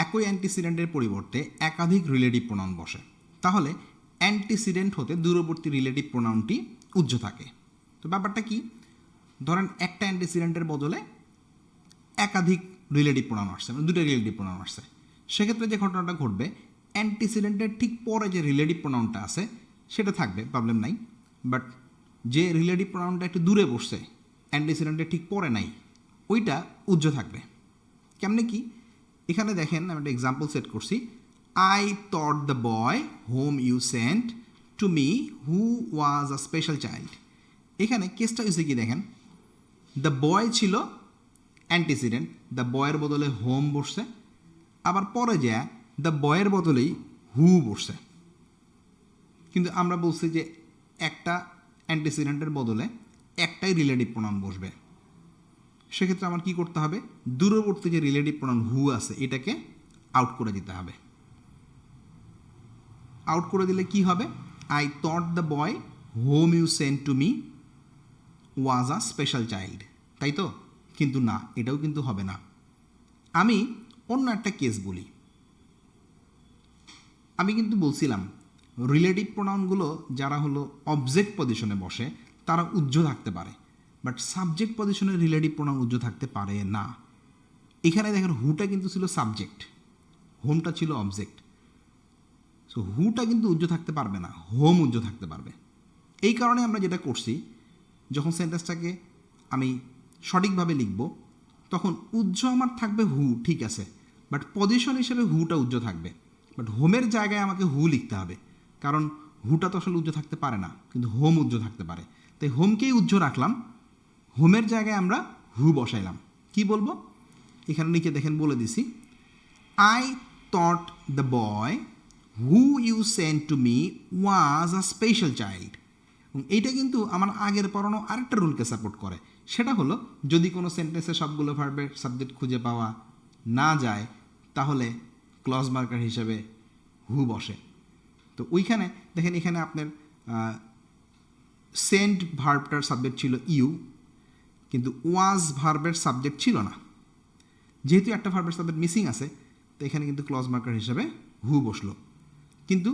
একই অ্যান্টিসিডেন্টের পরিবর্তে একাধিক রিলেটিভ প্রোনাউন বসে, তাহলে অ্যান্টিসিডেন্ট হতে দূরবর্তী রিলেটিভ প্রোনাউনটি উজ্জ্ব থাকে। তো ব্যাপারটা কি, ধরেন একটা অ্যান্টিসিডেন্টের বদলে একাধিক রিলেটিভ প্রোনাউন আসছে, মানে দুটো রিলেটিভ প্রোনাউন আসছে, সেক্ষেত্রে যে ঘটনাটা ঘটবে, অ্যান্টিসিডেন্টের ঠিক পরে যে রিলেটিভ প্রোনাউনটা আছে সেটা থাকবে, প্রবলেম নাই। বাট যে রিলেটিভ প্রোনাউনটা একটু দূরে বসছে, অ্যান্টিসিডেন্টের ঠিক পরে নাই, ওইটা উজ্জ্ব থাকবে। কেমনে কি, এখানে দেখেন আমি একটা এক্সাম্পল সেট করছি, I thought the boy whom you sent to me who was a special child. এখানে কেসটা হয়েছে কি দেখেন, দ্য বয় ছিল অ্যান্টিসিডেন্ট, দ্য বয়ের বদলে হোম বসছে, আবার পরে যা দ্য বয়ের বদলেই হু বসছে। কিন্তু আমরা বলছি যে একটা অ্যান্টিসিডেন্টের বদলে একটাই রিলেটিভ প্রোনাউন বসবে, সেক্ষেত্রে আমার কি করতে হবে, দূরবর্তী যে রিলেটিভ প্রোনাউন হু আছে এটাকে আউট করে দিতে হবে। আউট করে দিলে কি হবে, I thought the boy whom you sent to me was a special child, তাই তো? কিন্তু না, এটাও কিন্তু হবে না। আমি অন্য একটা কেস বলি। আমি কিন্তু বলছিলাম রিলেটিভ প্রোনাউনগুলো যারা হলো অবজেক্ট পজিশনে বসে তারা উজ্জ্ব থাকতে পারে, বাট সাবজেক্ট পজিশনে রিলেটিভ প্রোনাউন উজ্জ্ব থাকতে পারে না। এখানে দেখেন হুটা কিন্তু ছিল সাবজেক্ট, হোমটা ছিল অবজেক্ট, সো হুটা কিন্তু উজ্জ্ব থাকতে পারবে না, হোম উজ্জ্ব থাকতে পারবে। এই কারণে আমরা যেটা করছি, যখন সেন্টেন্সটাকে আমি সঠিকভাবে লিখব তখন উজ্জ্ব আমার থাকবে হু, ঠিক আছে, বাট পজিশন হিসেবে হুটা উজ্জ্ব থাকবে, বাট হোমের জায়গায় আমাকে হু লিখতে হবে, কারণ হুটা তো আসলে উজ্জ্ব থাকতে পারে না, কিন্তু হোম উজ্জ্ব থাকতে পারে। তাই হোমকেই উজ্জ্ব রাখলাম, হোমের জায়গায় আমরা হু বসাইলাম। কি বলবো, এখানে নিচে দেখেন বলে দিছি, I thought the boy who you sent to me was a special child. এইটা কিন্তু আমার আগের পড়ানো আরেকটা রুলকে সাপোর্ট করে, সেটা হলো যদি কোনো সেন্টেন্সে সবগুলো ভার্বের সাবজেক্ট খুঁজে পাওয়া না যায় তাহলে ক্লজ মার্কার হিসেবে হু বসে। তো ওইখানে দেখেন, এখানে আপনার সেন্ট ভার্বটার সাবজেক্ট ছিল ইউ, কিন্তু ওয়াজ ভার্বের সাবজেক্ট ছিল না। যেহেতু একটা ভার্বের সাবজেক্ট মিসিং আছে, তো এখানে কিন্তু ক্লজ মার্কার হিসেবে হু বসলো। কিন্তু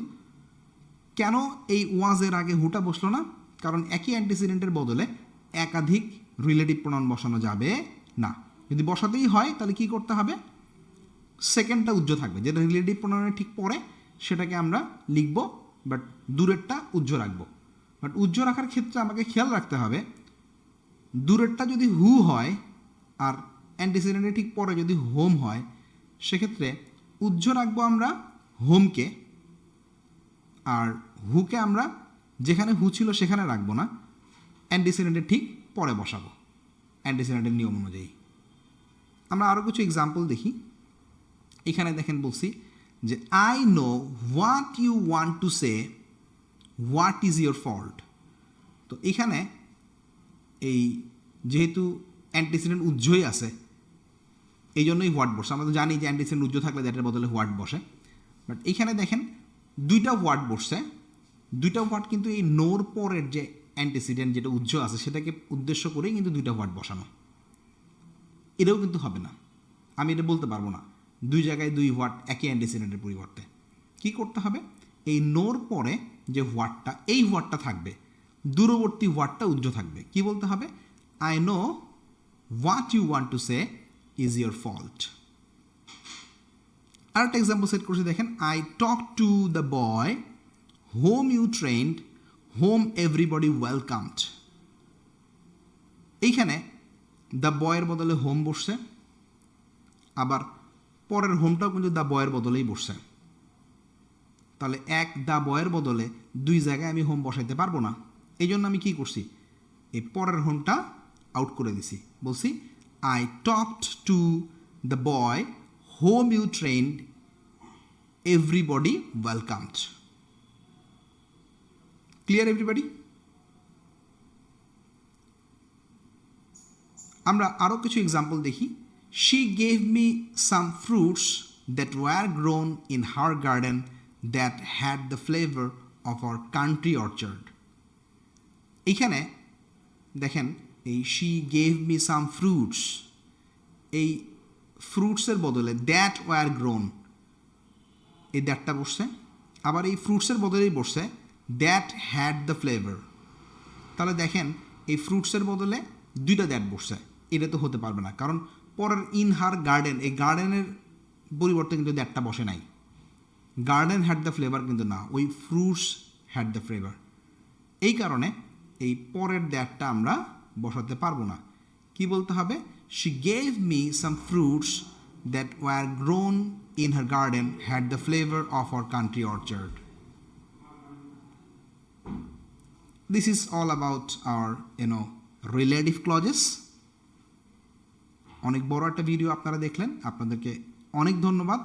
কেন এই ওয়াজের আগে হুটা বসলো না, কারণ একই অ্যান্টিসিডেন্টের বদলে একাধিক রিলেটিভ প্রোনাউন বসানো যাবে না। যদি বসাতেই হয় তাহলে কি করতে হবে, সেকেন্ডটা উজ্জ্ব থাকবে, যেটা রিলেটিভ প্রোনাউনের ঠিক পরে সেটাকে আমরা লিখব, বাট দূরেরটা উজ্জ্ব রাখবো। বাট উজ্জ্ব রাখার ক্ষেত্রে আমাকে খেয়াল রাখতে হবে, দূরেরটা যদি হু হয় আর অ্যান্টিসিডেন্টের ঠিক পরে যদি হোম হয়, সেক্ষেত্রে উজ্জ্ব রাখবো আমরা হোমকে, আর হুকে আমরা যেখানে হু ছিল সেখানে রাখবো না, অ্যান্টিসিডেন্টের ঠিক পরে বসাবো অ্যান্টিসিডেন্টের নিয়ম অনুযায়ী। আমরা আরও কিছু এক্সাম্পল দেখি। এখানে দেখেন বলছি যে I know what you want to say, what is your fault. তো এখানে এই যেহেতু অ্যান্টিসিডেন্ট উজ্জ্বই আছে এই জন্যই হোয়াট বসে, আমরা তো জানি যে অ্যান্টিসিডেন্ট উজ্জ্ব থাকলে দ্যাটের বদলে হোয়াট বসে, বাট এখানে দেখেন দুইটা হোয়াট বসছে। দুইটা হোয়াট কিন্তু এই নোর পরের যে অ্যান্টিসিডেন্ট যেটা উজ্জ্ব আছে সেটাকে উদ্দেশ্য করেই কিন্তু দুইটা হোয়াট বসানো। এটাও কিন্তু হবে না, আমি এটা বলতে পারবো না দুই জায়গায় দুই হোয়াট একই অ্যান্টিসিডেন্টের পরিবর্তে। কি করতে হবে, এই নোর পরে যে হোয়াটটা, এই হোয়াটটা থাকবে, দূরবর্তী হোয়াটটা উজ্জ্ব থাকবে। কি বলতে হবে, I know what you want to say is your fault. আরেকটা এক্সাম্পল সেট করছি দেখেন, I talk to the boy whom you trained, whom everybody welcomed. এইখানে দ্য বয়ের বদলে হোম বসছে, আবার পরের হোমটাও কিন্তু দ্য বয়ের বদলেই বসছে। তাহলে এক দ্য বয়ের বদলে দুই জায়গায় আমি হোম বসাইতে পারবো না, এই জন্য আমি কি করছি, এই পরের হোমটা আউট করে দিছি, বলছি I talked to the boy whom you trained everybody welcomed. Clear everybody? আমরা আরও কিছু এক্সাম্পল দেখি। She gave me some fruits that were grown in her garden that had the flavour of our country orchard. এইখানে দেখেন এই she gave me some fruits, এই ফ্রুটসের বদলে দ্যাট ওয়ার গ্রোন, এই দ্যাটটা বসছে। আবার এই ফ্রুটসের বদলেই বসছে দ্যাট হ্যাড দ্য ফ্লেভার। তাহলে দেখেন এই ফ্রুটসের বদলে দুইটা দ্যাট বসছে, এটা তো হতে পারবে না, কারণ পরের ইন হার গার্ডেন, এই গার্ডেনের পরিবর্তে কিন্তু দ্যাটটা বসে নাই। গার্ডেন হ্যাড দ্য ফ্লেভার কিন্তু না, ওই ফ্রুটস হ্যাড দ্য ফ্লেভার। এই কারণে এই পরের দ্যাটটা আমরা বসাতে পারবো না। কি বলতে হবে? She gave me some fruits that were grown in her garden had the flavour of our country orchard. This is all about our relative clauses. অনেক বড় একটা ভিডিও আপনারা দেখলেন, আপনাদেরকে অনেক ধন্যবাদ।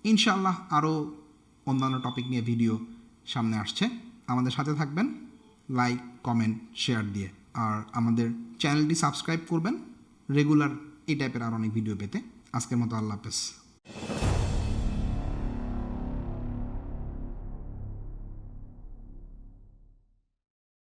ইনশাআল্লাহ আরও অন্যান্য টপিক নিয়ে ভিডিও সামনে আসছে, আমাদের সাথে থাকবেন লাইক কমেন্ট শেয়ার দিয়ে, আর আমাদের চ্যানেলটি সাবস্ক্রাইব করবেন রেগুলার এই টাইপের আর অনেক ভিডিও পেতে। আজকের মতো আল্লাহ হাফেজ।